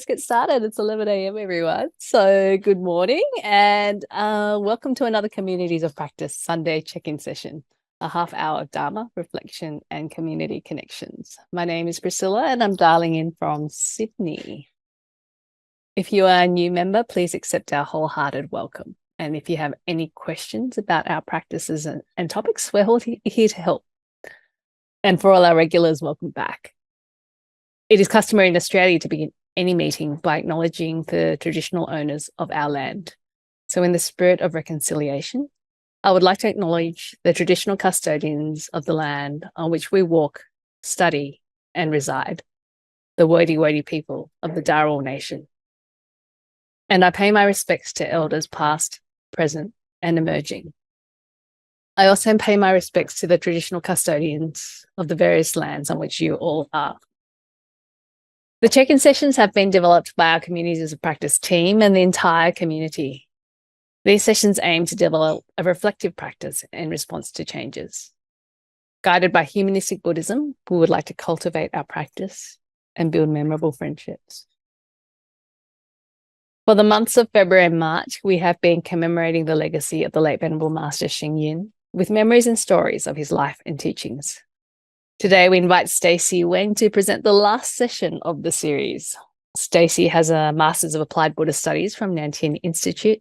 get started. It's 11 a.m. everyone. So good morning and welcome to another Communities of Practice Sunday check-in session, a half hour of Dharma, reflection and community connections. My name is Priscilla and I'm dialing in from Sydney. If you are a new member, please accept our wholehearted welcome. And if you have any questions about our practices and topics, we're all here to help. And for all our regulars, welcome back. It is customary in Australia to begin any meeting by acknowledging the traditional owners of our land. So in the spirit of reconciliation, I would like to acknowledge the traditional custodians of the land on which we walk, study and reside, the Wodi people of the Darrell Nation. And I pay my respects to elders past, present and emerging. I also pay my respects to the traditional custodians of the various lands on which you all are. The check-in sessions have been developed by our Communities of Practice team and the entire community. These sessions aim to develop a reflective practice in response to changes. Guided by humanistic Buddhism, we would like to cultivate our practice and build memorable friendships. For the months of February and March, we have been commemorating the legacy of the late Venerable Master Hsing Yun with memories and stories of his life and teachings. Today, we invite Stacey Wang to present the last session of the series. Stacey has a Master's of Applied Buddhist Studies from Nantin Institute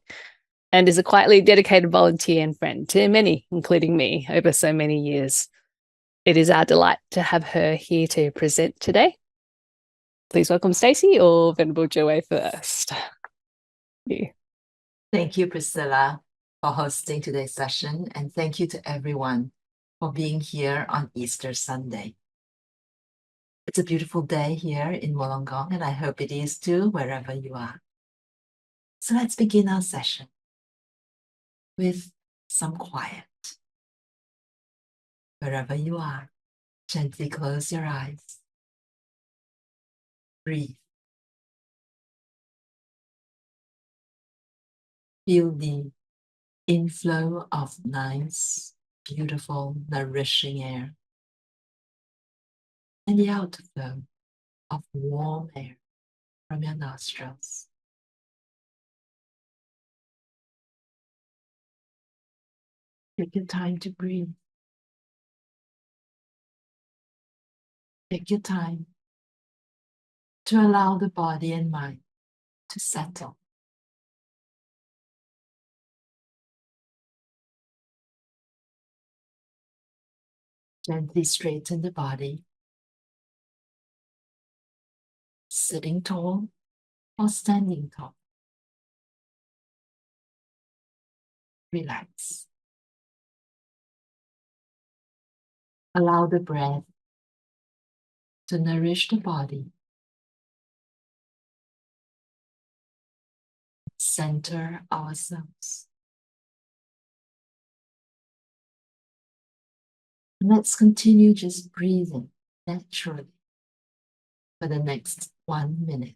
and is a quietly dedicated volunteer and friend to many, including me, over so many years. It is our delight to have her here to present today. Please welcome Stacey or Venerable Joey first. Thank you, Priscilla, for hosting today's session, and thank you to everyone for being here on Easter Sunday. It's a beautiful day here in Wollongong, and I hope it is too wherever you are. So let's begin our session with some quiet. Wherever you are, gently close your eyes. Breathe. Feel the inflow of nice, beautiful, nourishing air, and the outflow of warm air from your nostrils. Take your time to breathe. Take your time to allow the body and mind to settle. Gently straighten the body, sitting tall or standing tall. Relax. Allow the breath to nourish the body. Center ourselves. Let's continue just breathing naturally for the next 1 minute.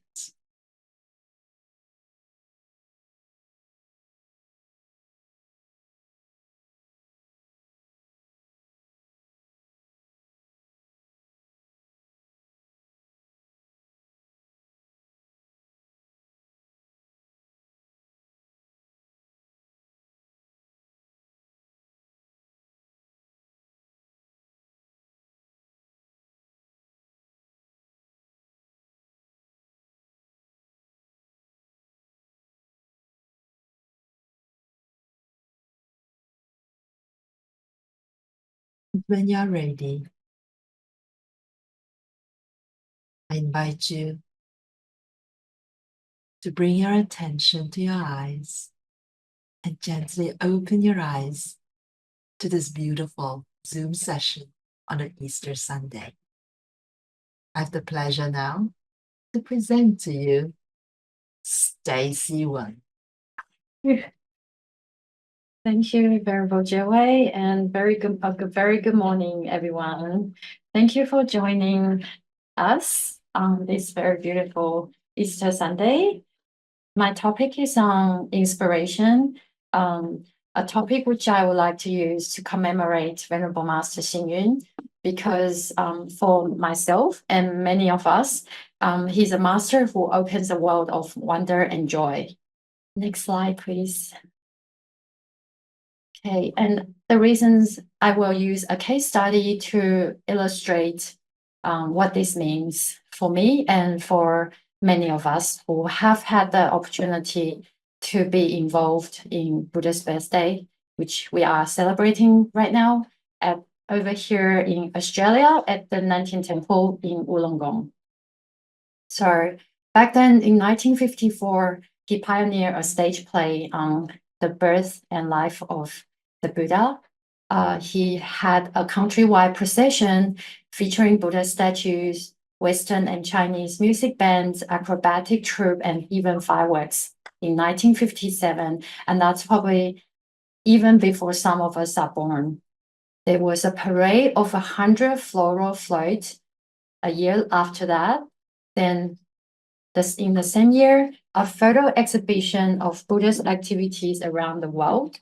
When you're ready, I invite you to bring your attention to your eyes and gently open your eyes to this beautiful Zoom session on an Easter Sunday. I have the pleasure now to present to you Stacey Yun. Thank you, Venerable Joey, and very good morning, everyone. Thank you for joining us on this very beautiful Easter Sunday. My topic is on inspiration, a topic which I would like to use to commemorate Venerable Master Hsing Yun, because for myself and many of us, he's a master who opens a world of wonder and joy. Next slide, please. Okay, and the reasons I will use a case study to illustrate what this means for me and for many of us who have had the opportunity to be involved in Buddha's birthday, which we are celebrating right now over here in Australia at the Nantian Temple in Wollongong. So back then in 1954, he pioneered a stage play on the birth and life of the Buddha. He had a countrywide procession featuring Buddha statues, Western and Chinese music bands, acrobatic troupe, and even fireworks in 1957. And that's probably even before some of us are born. There was a parade of 100 floral floats a year after that. Then in the same year, a photo exhibition of Buddhist activities around the world.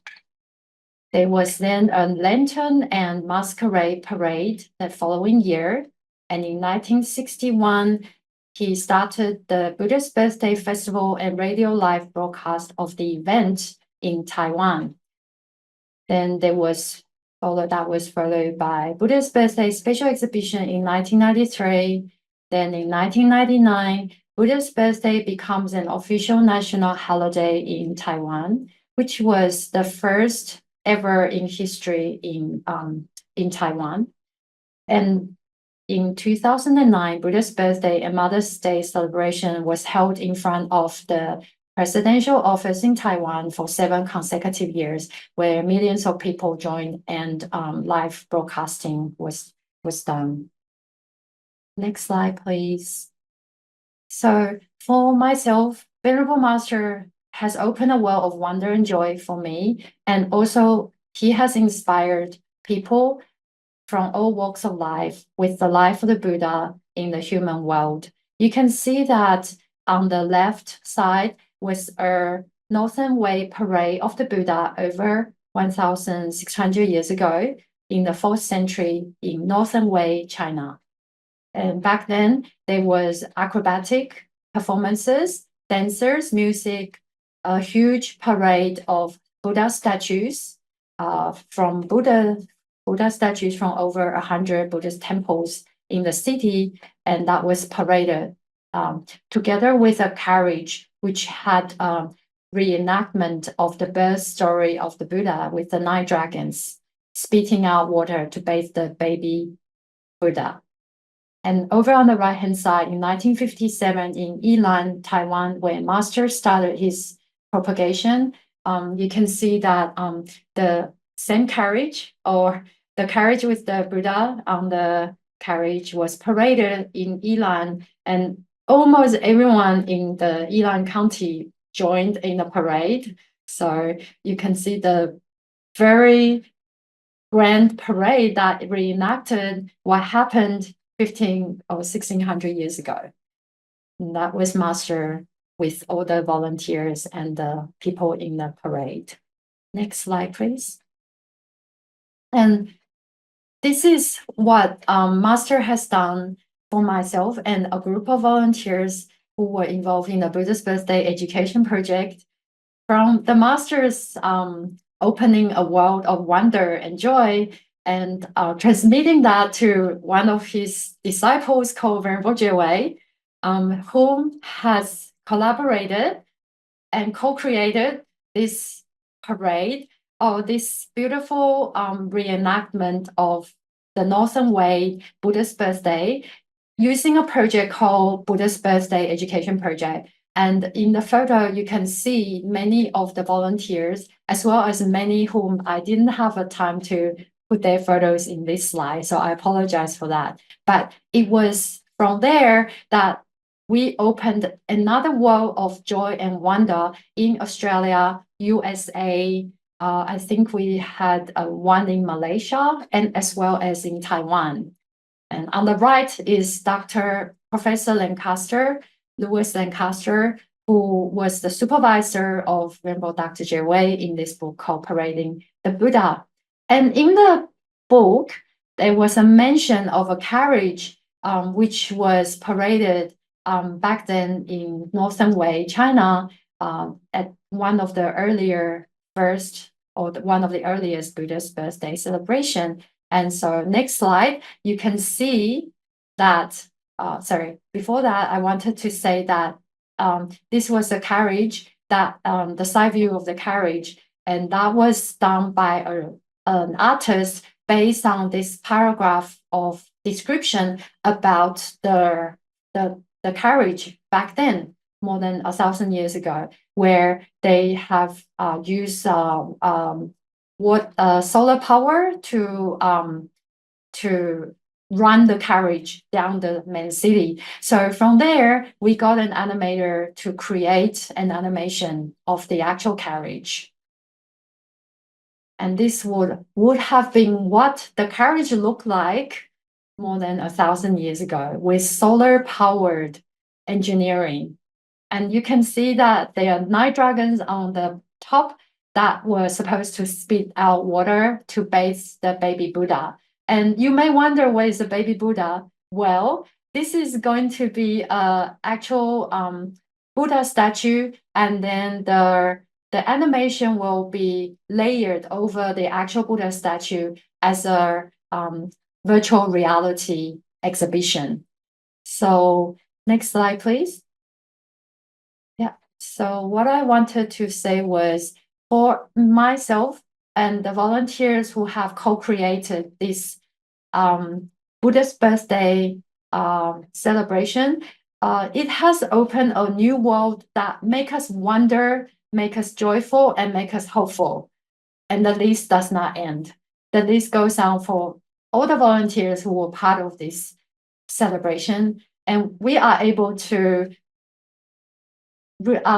There was then a lantern and masquerade parade the following year. And in 1961, he started the Buddhist Birthday Festival and radio live broadcast of the event in Taiwan. Then that was followed by Buddhist Birthday Special Exhibition in 1993. Then in 1999, Buddha's birthday becomes an official national holiday in Taiwan, which was the first ever in history in Taiwan. And in 2009, Buddha's birthday and Mother's Day celebration was held in front of the presidential office in Taiwan for 7 consecutive years, where millions of people joined and live broadcasting was done. Next slide, please. So for myself, Venerable Master has opened a world of wonder and joy for me. And also he has inspired people from all walks of life with the life of the Buddha in the human world. You can see that on the left side was a Northern Way parade of the Buddha over 1,600 years ago in the 4th century in Northern Way, China. And back then, there was acrobatic performances, dancers, music, a huge parade of Buddha statues from Buddha statues from over 100 Buddhist temples in the city, and that was paraded together with a carriage which had reenactment of the birth story of the Buddha with the 9 dragons spitting out water to bathe the baby Buddha. And over on the right-hand side, in 1957, in Yilan, Taiwan, where Master started his propagation, you can see that the same carriage, or the carriage with the Buddha on the carriage, was paraded in Yilan, and almost everyone in the Yilan County joined in the parade. So you can see the very grand parade that reenacted what happened 15 or 1600 years ago. And that was Master with all the volunteers and the people in the parade. Next slide, please. And this is what Master has done for myself and a group of volunteers who were involved in the Buddha's Birthday Education Project. From the Master's opening a world of wonder and joy, and transmitting that to one of his disciples called Venerable Wei, whom has collaborated and co-created this parade, or this beautiful reenactment of the Northern Way Buddha's birthday, using a project called Buddha's Birthday Education Project. And in the photo, you can see many of the volunteers, as well as many whom I didn't have a time to put their photos in this slide, so I apologize for that. But it was from there that we opened another world of joy and wonder in Australia, USA. I think we had one in Malaysia, and as well as in Taiwan. And on the right is Professor Lancaster, Louis Lancaster, who was the supervisor of Venerable Dr. Wei in this book called Parading the Buddha. And in the book, there was a mention of a carriage which was paraded back then in Northern Wei, China, at one of the earliest Buddha's birthday celebration. And so next slide, you can see that, before that, I wanted to say that this was a carriage, that the side view of the carriage, and that was done by an artist based on this paragraph of description about the carriage back then, more than 1,000 years ago, where they have used solar power to run the carriage down the main city. So from there, we got an animator to create an animation of the actual carriage. And this would have been what the carriage looked like more than 1,000 years ago, with solar-powered engineering. And you can see that there are 9 dragons on the top that were supposed to spit out water to bathe the baby Buddha. And you may wonder, what is a baby Buddha? Well, this is going to be an actual Buddha statue, and then the animation will be layered over the actual Buddha statue as a virtual reality exhibition. So next slide, please. Yeah, so what I wanted to say was, for myself and the volunteers who have co-created this Buddha's birthday celebration, it has opened a new world that make us wonder, make us joyful, and make us hopeful. And the list does not end. The list goes on for all the volunteers who were part of this celebration, and we are able to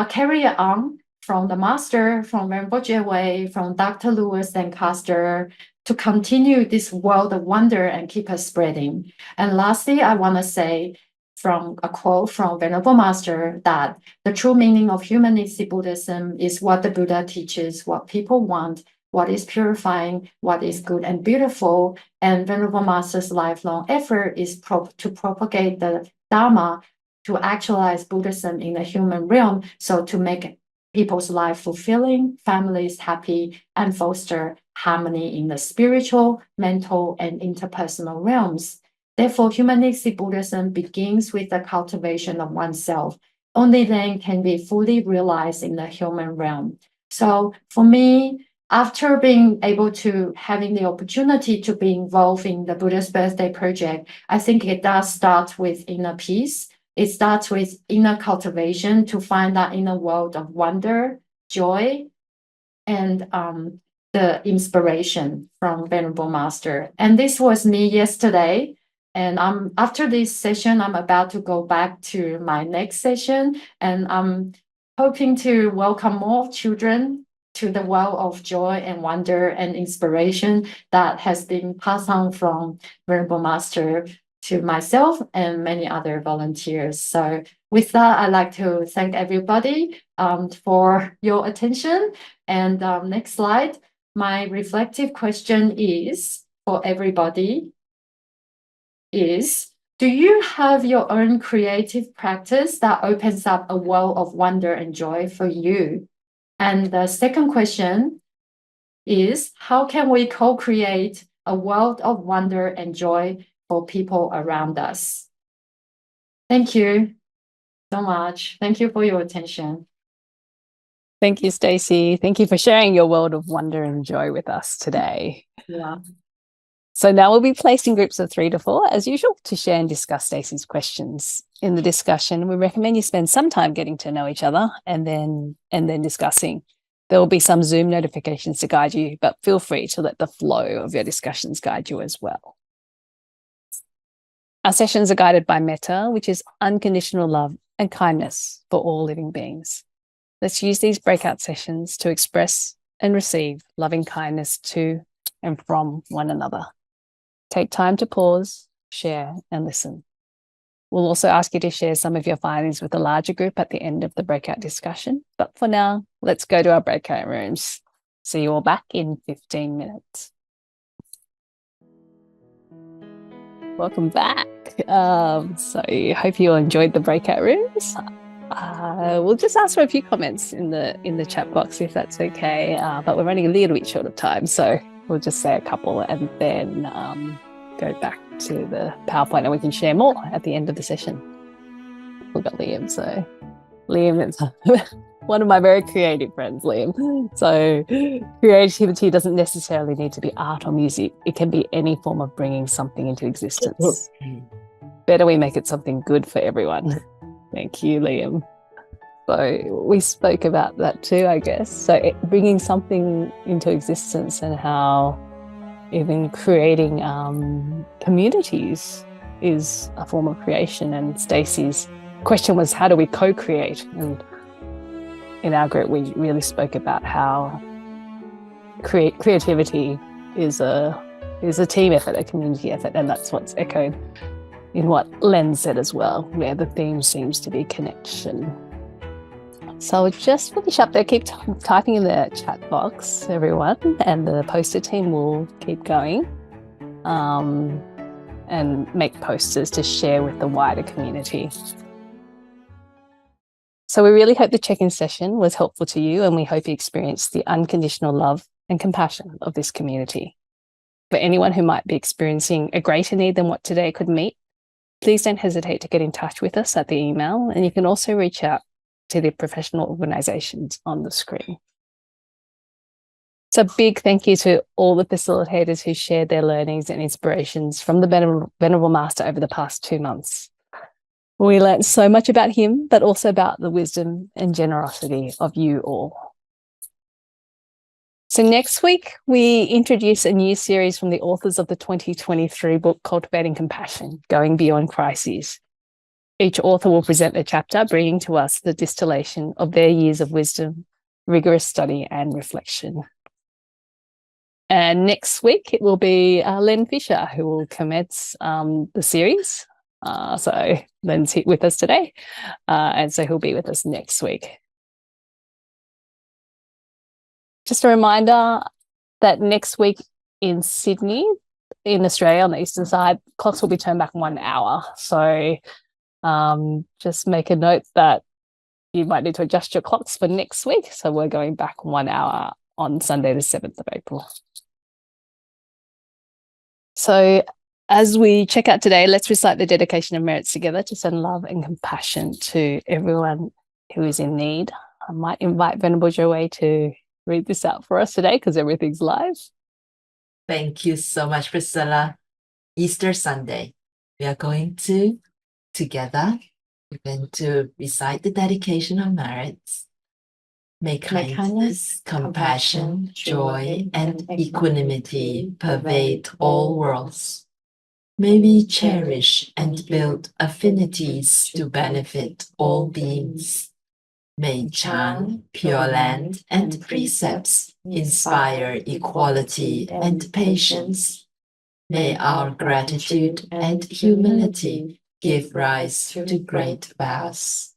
carry it on from the master, from Venerable Jiewei, from Dr. Lewis and Custer, to continue this world of wonder and keep us spreading. And lastly, I want to say, from a quote from Venerable Master, that the true meaning of humanistic Buddhism is what the Buddha teaches, what people want, what is purifying, what is good and beautiful. And Venerable Master's lifelong effort is to propagate the Dharma, to actualize Buddhism in the human realm, so to make people's life fulfilling, families happy, and foster harmony in the spiritual, mental, and interpersonal realms. Therefore, humanistic Buddhism begins with the cultivation of oneself. Only then can be fully realized in the human realm. So for me, after being able to having the opportunity to be involved in the Buddha's Birthday Project, I think it does start with inner peace. It starts with inner cultivation to find that inner world of wonder, joy, and the inspiration from Venerable Master. And this was me yesterday. And after this session, I'm about to go back to my next session. And I'm hoping to welcome more children to the world of joy and wonder and inspiration that has been passed on from Venerable Master to myself and many other volunteers. So with that, I'd like to thank everybody for your attention. And next slide, my reflective question is, for everybody, is, do you have your own creative practice that opens up a world of wonder and joy for you? And the second question is, how can we co-create a world of wonder and joy for people around us? Thank you so much. Thank you for your attention. Thank you, Stacey. Thank you for sharing your world of wonder and joy with us today. Yeah. So now we'll be placed in groups of 3 to 4, as usual, to share and discuss Stacey's questions. In the discussion, we recommend you spend some time getting to know each other and then discussing. There will be some Zoom notifications to guide you, but feel free to let the flow of your discussions guide you as well. Our sessions are guided by metta, which is unconditional love and kindness for all living beings. Let's use these breakout sessions to express and receive loving kindness to and from one another. Take time to pause, share, and listen. We'll also ask you to share some of your findings with a larger group at the end of the breakout discussion. But for now, let's go to our breakout rooms. See you all back in 15 minutes. Welcome back. So hope you all enjoyed the breakout rooms. We'll just ask for a few comments in the chat box if that's okay. But we're running a little bit short of time, so we'll just say a couple and then go back to the PowerPoint and we can share more at the end of the session. We've got Liam, so Liam is one of my very creative friends, Liam. So creativity doesn't necessarily need to be art or music. It can be any form of bringing something into existence. Better we make it something good for everyone. Thank you, Liam. So we spoke about that too, I guess. So bringing something into existence and how even creating communities is a form of creation. And Stacey's question was, how do we co-create? And in our group, we really spoke about how creativity is a team effort, a community effort, and that's what's echoed in what Len said as well, where the theme seems to be connection. So I'll just finish up there. Keep typing in the chat box, everyone, and the poster team will keep going and make posters to share with the wider community. So we really hope the check-in session was helpful to you, and we hope you experienced the unconditional love and compassion of this community. For anyone who might be experiencing a greater need than what today could meet, please don't hesitate to get in touch with us at the email, and you can also reach out to the professional organisations on the screen. So big thank you to all the facilitators who shared their learnings and inspirations from the Venerable Master over the past 2 months. We learned so much about him, but also about the wisdom and generosity of you all. So next week, we introduce a new series from the authors of the 2023 book, Cultivating Compassion, Going Beyond Crises. Each author will present a chapter, bringing to us the distillation of their years of wisdom, rigorous study and reflection. And next week, it will be Len Fisher who will commence the series. So Len's with us today, and so he'll be with us next week. Just a reminder that next week in Sydney, in Australia on the eastern side, clocks will be turned back 1 hour. So just make a note that you might need to adjust your clocks for next week. So we're going back 1 hour on Sunday, the 7th of April. So as we check out today, let's recite the dedication of merits together to send love and compassion to everyone who is in need. I might invite Venerable Joey to read this out for us today because everything's live. Thank you so much, Priscilla. Easter Sunday, we are going to, together, we're going to recite the dedication of merits. May kindness, compassion, joy, and equanimity pervade all worlds. May we cherish and build affinities to benefit all beings. May Chan, Pure Land, and precepts inspire equality and patience. May our gratitude and humility give rise to great vows.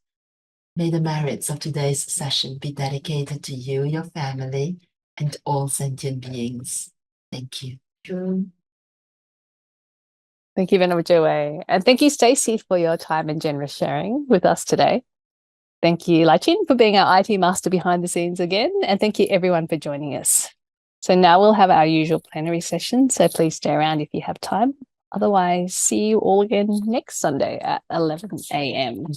May the merits of today's session be dedicated to you, your family, and all sentient beings. Thank you. Thank you, Venerable Joey. And thank you, Stacey, for your time and generous sharing with us today. Thank you, Lai-Chin, for being our IT master behind the scenes again. And thank you, everyone, for joining us. So now we'll have our usual plenary session, so please stay around if you have time. Otherwise, see you all again next Sunday at 11 a.m.